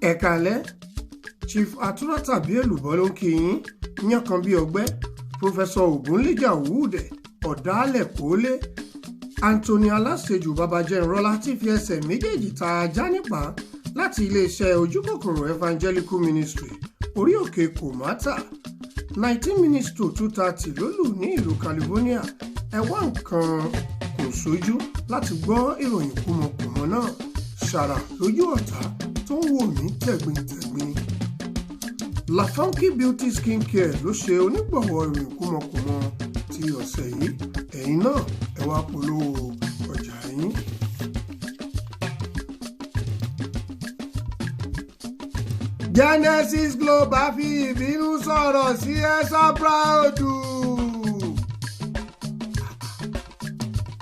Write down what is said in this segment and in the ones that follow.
Ẹ̀kálẹ́ Chief Atura tàbí èlùbọ́ ló ń kí yín yán kan bí ọgbẹ́ Professor Ogunlija Owude ọ̀dàálẹ̀ kólé Anthony Aláṣejù Babajẹ́nrọ́lá ti fi ẹsẹ̀ méjèèjì ta ajá nípa láti iléeṣẹ́ ojúkòkòrò Evangelical Ministry orí òkè Kòmátà 19 minutes to 2:30 ló lù ní ìlú California. Ẹ wá nǹkan kò sójú láti gbọ́ ìròyìn kùmọ̀kùmọ̀ náà ṣàrà lójú ọ̀tá tó ń wò mí tẹ̀gbintẹ̀gbin. La Funky Beauty Skin Care ló ṣe onígbọ̀wọ́ ìròyìn kùmọ̀kùmọ̀ ti ọ̀sẹ̀ yìí. Ẹ̀yin náà ẹ wá polówó ọjà yín. Genesis Global fi ìbínú sọ̀rọ̀ sí Esaproud.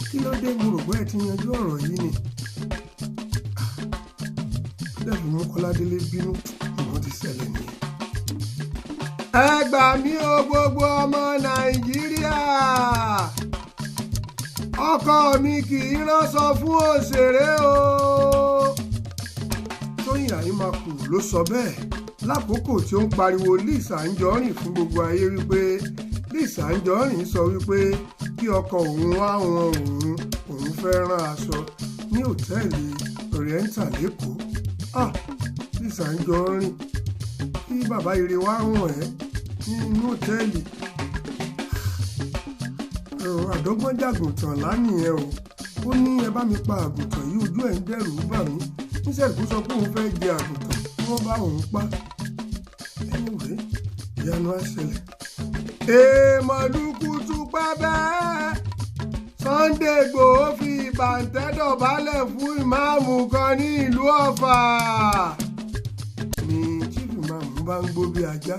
Kí ló dé mo rò pé ẹ ti yanjú ọ̀rọ̀ yìí ni? Dẹ́bi mú Kọ́ládélé bínú ìwọ́n ti ṣẹlẹ̀ nìyẹn. Ẹ gbà mí o gbogbo ọmọ Nàìjíríà. Ọkọ mi kì í ránṣọ fún òṣèré o. Tóyìn Àyìnmákù ló sọ bẹ́ẹ̀ lákòókò tí ó ń pariwo Liz Anjorin fún gbogbo ayé wípé Liz Anjorin sọ wípé kí ọkọ òun wá wọn òun fẹ́ rán aṣọ ní òtẹ́ẹ̀lì Oriental lẹ́kọ̀ọ́. Liz Anjorin kí bàbá ire wá wọ̀n ẹ́ nínú òtẹ́ẹ̀lì. Àdọ́gbọ́n jàgùntàn lánìyẹn o. Ó ní ẹ bá mi pa àgùntàn yìí ojú ẹ̀ ń dẹ̀rù bà mí. Níṣẹ́ kó sọ pé òun fẹ́ jẹ àgùntàn tí wọ́n bá òun pa. Anyway, ìyanu á ṣẹlẹ̀. Èèmọ̀lùkù tún pẹ́ bẹ́ẹ̀. Sunday Igboho fi ìbàǹtẹ́ dọ̀bálẹ̀ fún ìmáàmù kan ní ìlú Ọ̀fà. Ni chief ìmáàmù bá ń gbó bí ajá.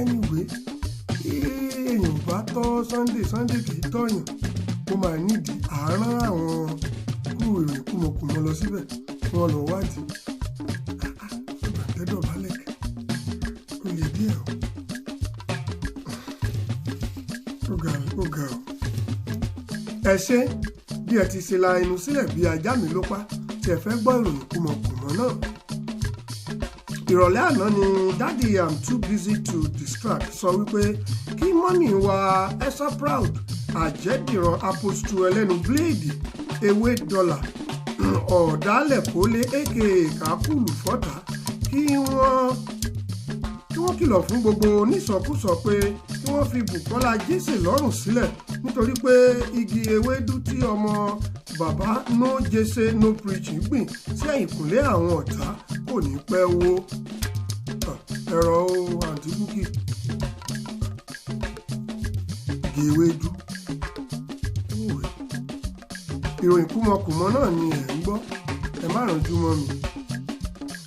Anyway, èèyàn bá tọ́ Sunday kì í tọ̀yàn. Ó máa nídìí àárán àwọn ìròyìn kùmọ̀kùmọ̀ lọ síbẹ̀ kí wọ́n lọ wádìí. Ìbàǹtẹ́ dọ̀bálẹ̀ kò lè díẹ̀ o. Ó ga o. Ẹ ṣé bí ẹ ti ṣe la inú sílẹ̀ bí ajá mi ló pa tí ẹ fẹ́ gbọ́ ìròyìn kùmọ̀kùmọ̀ náà. Ìrọ̀lẹ́ àná ni Daddy I'm too busy to distract sọ wípé kí mọ́mì wa Esaproud àjẹdìran apostle ẹlẹ́nu bíléèdì ewé dọ́là ọ̀dàálẹ̀ kólé aka Kàkúlù fọ́tà kí wọ́n kìlọ̀ fún gbogbo onísọkúsọ pé kí wọ́n fi Bùkọ́lá Jésè lọ́rùn sílẹ̀ nítorí pé igi ewédú tí ọmọ bàbá no Jésè no preaching gbìn sí ẹ̀yìnkùnlé àwọn ọ̀tá kò ní pẹ́ wó. Ẹ̀rọ àǹtí Búkì igi ewédú. Ìròyìn kùmọ̀kùmọ̀ náà ni ẹ̀ ń gbọ́, ẹ má ránjú mọ́ mi.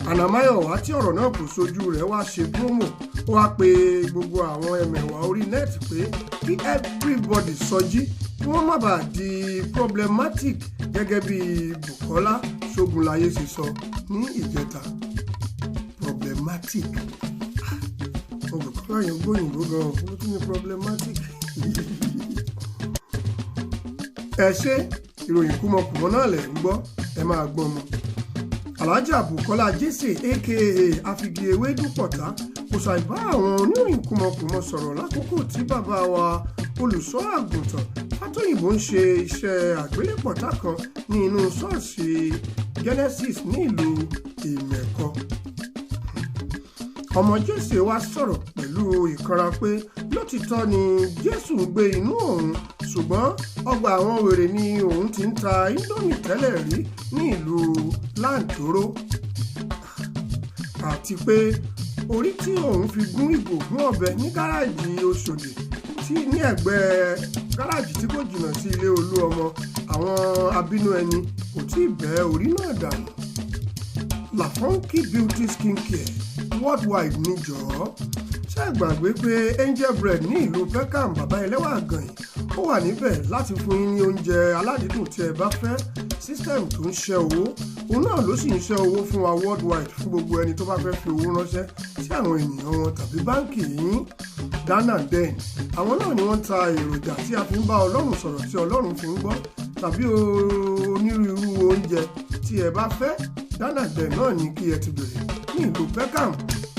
Ànàmáyọ̀wá tí ọ̀rọ̀ náà kò sojú rẹ̀ wá ṣe promo ó wá pe gbogbo àwọn ẹmẹ̀wà orí net pé kí everybody sọjí kí wọ́n má bàa di problematic gẹ́gẹ́ bí Bùkọ́lá Ṣógunláyé ṣe sọ ní ìjẹta. Problematic. Bùkọ́lá yẹn gbóyìnbó gan-an ó tún ní problematic. Ẹ ṣé ìròyìn kùmọ̀kùmọ̀ náà lẹ̀ ń gbọ́ ẹ máa gbọ́ mọ́. Alhaja Bùkọ́lá Jésè aka Afigi Ewédú Pọ̀tá kò ṣàìbá àwọn oníròyìn kùmọ̀kùmọ̀ sọ̀rọ̀ lákòókò tí bàbá wa olùṣọ́ àgùntàn Fátóyìnbó ń ṣe iṣẹ́ àgbélépọ̀tá kan ní inú ṣọ́ọ̀ṣì Genesis ní ìlú Ìmẹ̀kọ. Ọmọ Jésè wá sọ̀rọ̀ pẹ̀lú ìkanra pé lótìtọ́ ni Jésù ń gbé inú òun ṣùgbọ́n ọgbà àwọn wèrè ni òun ti ń ta Indomie tẹ́lẹ̀ rí ní ìlú Láǹtóró àti pé orí tí òun fi gún ìgò gún ọ̀bẹ ní gáràjì Òṣòdì tí ní ẹ̀gbẹ́ gáràjì tí kò jìnnà sí ilé olú ọmọ àwọn abínú ẹni kò tí ì bẹ́ orí náà dànù. La Funky Beauty Skin Care worldwide ní jọ̀ọ́ ṣé ẹ gbàgbé pé Angel Bread ní ìlú Peckham bàbá ẹlẹ́wà àgànyìn ó wà níbẹ̀ láti fún yín ní oúnjẹ aládìídùn tí ẹ bá fẹ́. System tó ń ṣẹ́ owó òun náà ló sì ń ṣẹ́ owó fún wa worldwide fún gbogbo ẹni tó bá fẹ́ fi owó ránṣẹ́ sí àwọn ènìyàn wọn tàbí báńkì yín. Dana Den àwọn náà ni wọ́n ta èròjà tí a fi ń bá Ọlọ́run sọ̀rọ̀ tí Ọlọ́run fi ń gbọ́ tàbí onírúurú oúnjẹ tí ẹ bá fẹ́ dánàgbẹ̀ náà ní kí ẹ ti bèrè ní ìlú Peckham.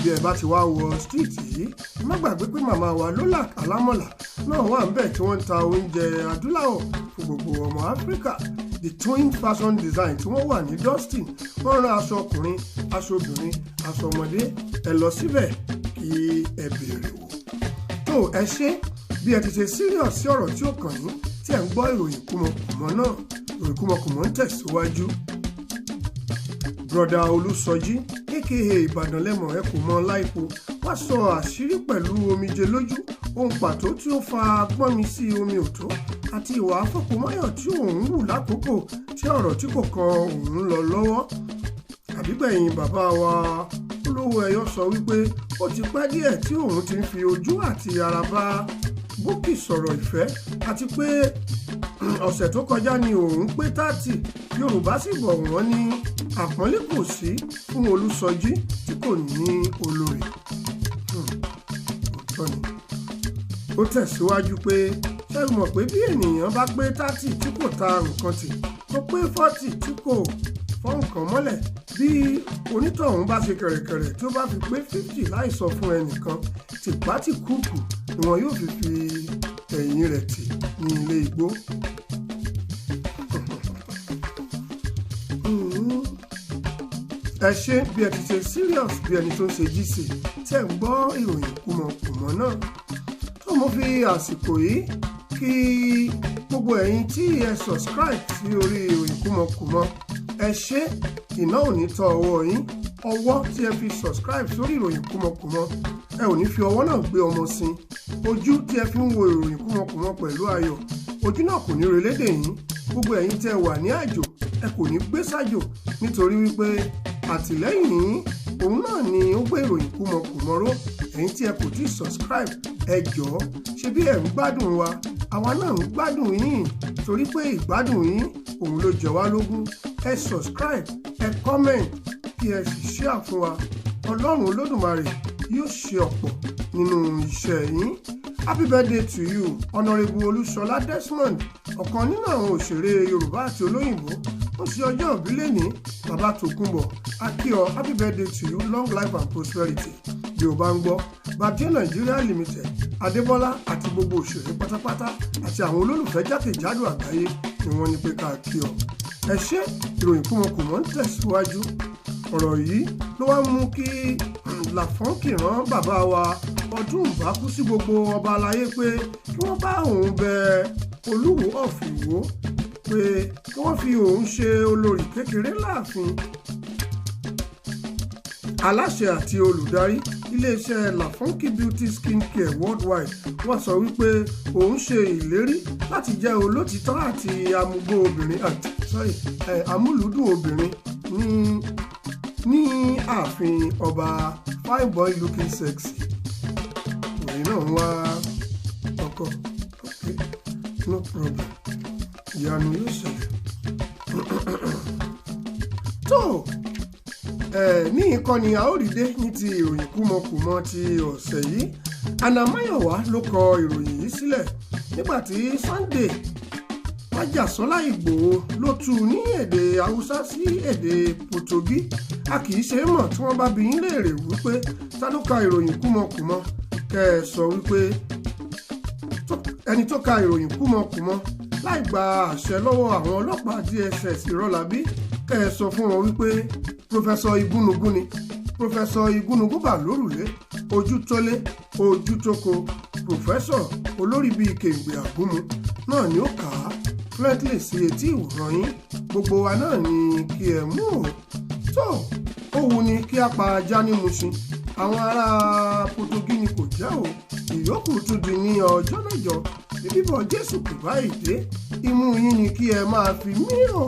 Bí ẹ bá ti wá wọ street yìí, má gbàgbé pé màmá wa Lọ́lá Alámọ̀là náà wà ń bẹ̀ tí wọ́n ń ta oúnjẹ adúláwọ̀ fún gbogbo ọmọ Áfíríkà. The Twin Fashion Design tí wọ́n wà ní Dustin, wọ́n rán aṣọ ọkùnrin, aṣọ obìnrin, aṣọ ọmọdé. Ẹ lọ síbẹ̀ kí ẹ béèrè wò. Tó ẹ ṣe bí ẹ ti ṣe serious sí ọ̀rọ̀ tí ó kàn yín tí ẹ ń gbọ́ ìròyìn kúmọkùmọ náà. Ìròyìn kúmọkùmọ ń tẹ̀síwájú. Broda Olúsọjí aka Ìbàdàn lẹ́mọ̀ ẹ kò mọ láìpo wá sọ àṣírí pẹ̀lú omijé lójú ohun pàtó tí ó fa gbọ́nmi sí omi òtó àti ìwà afọ́pọ̀mọ́yọ̀ tí òun wù lákòókò tí ọ̀rọ̀ tí kò kan òun lọ lọ́wọ́. Àbígbẹ̀yìn bàbá wa olówó ẹyọ sọ wípé ó ti pẹ́ díẹ̀ tí òun ti ń fi ojú àti ara bá Bukky sọ̀rọ̀ ìfẹ́ àti pé ọ̀sẹ̀ tó kọjá ni òun pé 30. Yorùbá sì bọ̀ wọ́n ní àpọ́nlé kò sí fún Olúsọjí tí kò ní olórí. Ó tẹ̀síwájú pé ṣé o mọ̀ pé bí ènìyàn bá pé 30 tí kò ta nǹkan tì tó pé 40 tí kò fọ́ nǹkan mọ́lẹ̀, bí onítọ̀hún bá ṣe kẹ̀rẹ̀kẹ̀rẹ̀ tí ó bá fi pé 50 láì sọ fún ẹnìkan, tìpátìkúùkù ni wọn yóò fi ẹ̀yìn rẹ̀ tì ní ilé igbó. Ẹ ṣe bí ẹ ti ṣe serious bí ẹni tó ń ṣe GC tí ẹ ń gbọ́ ìròyìn kúmọkùmọ náà. Tó mo fi àsìkò yìí kí gbogbo ẹ̀yin tí ẹ subscribe sí orí ìròyìn kúmọkùmọ. Ẹ ṣe iná ò ní tọ́ ọwọ́ yín. Ọwọ́ tí ẹ fi subscribe sórí ìròyìn kúmọkùmọ, ẹ ò ní fi ọwọ́ náà gbé ọmọ sí. Ojú tí ẹ fi ń wo ìròyìn kúmọkùmọ pẹ̀lú ayọ̀, ojú náà kò ní relédè yín. Gbogbo ẹ̀yin tí ẹ wà ní àjò, ẹ kò ní gbé sájò nítorí wípé àtìlẹ́yìn yín òun náà ni ó gbé ìròyìn kúmọkùmọ ró. Ẹ̀yin tí ẹ kò tí subscribe, ẹ jọ̀ọ́ ṣe bí ẹ ń gbádùn wa, àwa náà ń gbádùn yín torí pé ìgbádùn yín òun ló jẹ wá lógún. Ẹ subscribe, ẹ comment kí ẹ sì share fún wa. Ọlọ́run Olódùmarè yóò ṣe ọ̀pọ̀ nínú iṣẹ́ yín. Happy birthday to you, Honourable Olúṣọlá Desmond, ọ̀kan nínú àwọn òṣèré Yorùbá àti olóyìnbó. Ó ṣe ọjọ́ ìbí lẹ́ni, bàbá Tòkunbọ̀. A kí ọ, happy birthday to you, long life and prosperity. Bí o bá ń gbọ́, Bàjẹ́ Nigeria Limited, Adébọ́lá àti gbogbo òṣèré pátápátá àti àwọn olólùfẹ́ jákèjádò àgbáyé ni wọ́n ní pé ká kí ọ. Ẹ ṣé, ìròyìn kúmọkùmọ ń tẹ̀síwájú. Ọ̀rọ̀ yìí ló wá mú kí Làfọ́nkì rán bàbá wa Ọdúnbàkú sí gbogbo ọba aláyé pé kí wọ́n bá òun bẹ Olúwo of Ìwó pé kí wọ́n fi òun ṣe olórí kékeré láàfin. Aláṣẹ àti olùdarí iléeṣẹ́ Làfọ́nkì Beauty Skin Care Worldwide wọ́n sọ wípé òun ṣe ìlérí láti jẹ́ olótìtọ́ àti amúlùúdùn obìnrin ní ààfin ọba fine boy looking sexy. Òyìn náà ń wá ọkọ. Okay, no problem. Ìyanu yóò ṣẹlẹ̀. Tó ní ìkànnì àórìdé ní ti ìròyìn kúmọkùmọ ti ọ̀sẹ̀ yìí. Anamáyọ̀wá ló kọ ìròyìn yìí sílẹ̀ nígbà tí Sunday Májàsọ́lá Ìgbòho ló tú ní èdè Haúsá sí èdè Pòtògí. A kì í ṣe é mọ̀ tí wọ́n bá bi yín léèrè wípé ta ló ka ìròyìn kúmọkùmọ, kẹ́ ẹ sọ wípé ẹni tó ka ìròyìn kúmọkùmọ láì gba àṣẹ lọ́wọ́ àwọn ọlọ́pàá DSS ìrọ́lábí. Kẹ́ ẹ sọ fún wọn wípé Pòfẹ́sọ̀ Igúnnugún ni. Pòfẹ́sọ̀ Igúnnugún bà lórùlé, ojú tólé, ojú tóko. Pòfẹ́sọ̀ olórí bíi kèǹgbè àgúnmu náà ni ó kà á fluently sí etí ìwòran yín. Gbogbo wa náà ni kí ẹ mú o. Tó ó wù ní kí a pa ajá ní Mushin. Àwọn ará Pòtògí ni kò jẹ́ o. Ìyókù tún di ní ọjọ́ mẹ́jọ. Bíbọ̀ Jésù kò bá ìdé. Imú yín ni kí ẹ máa fi mí o.